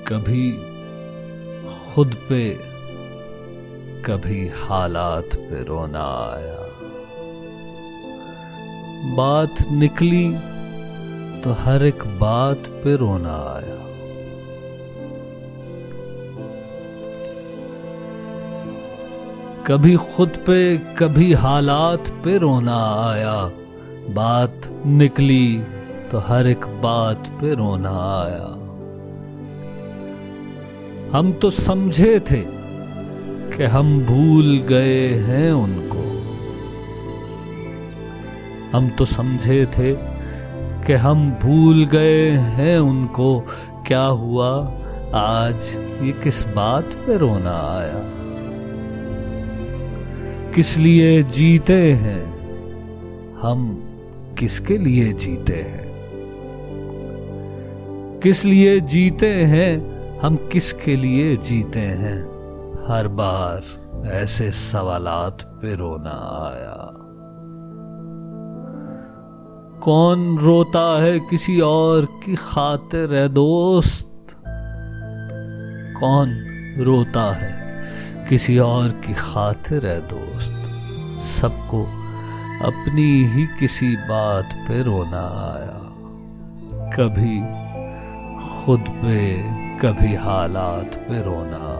कभी खुद पे कभी हालात पे रोना आया। बात निकली तो हर एक बात पे रोना आया। कभी खुद पे कभी हालात पे रोना आया। बात निकली तो हर एक बात पे रोना आया। हम तो समझे थे कि हम भूल गए हैं उनको। हम तो समझे थे कि हम भूल गए हैं उनको। क्या हुआ आज ये किस बात पे रोना आया? किस लिए जीते हैं हम, किसके लिए जीते हैं? किस लिए जीते हैं हम, किसके लिए जीते हैं? हर बार ऐसे सवालात पे रोना आया। कौन रोता है किसी और की खातिर है दोस्त? कौन रोता है किसी और की खातिर है दोस्त? सबको अपनी ही किसी बात पे रोना आया। कभी खुद पे कभी हालात पे रोना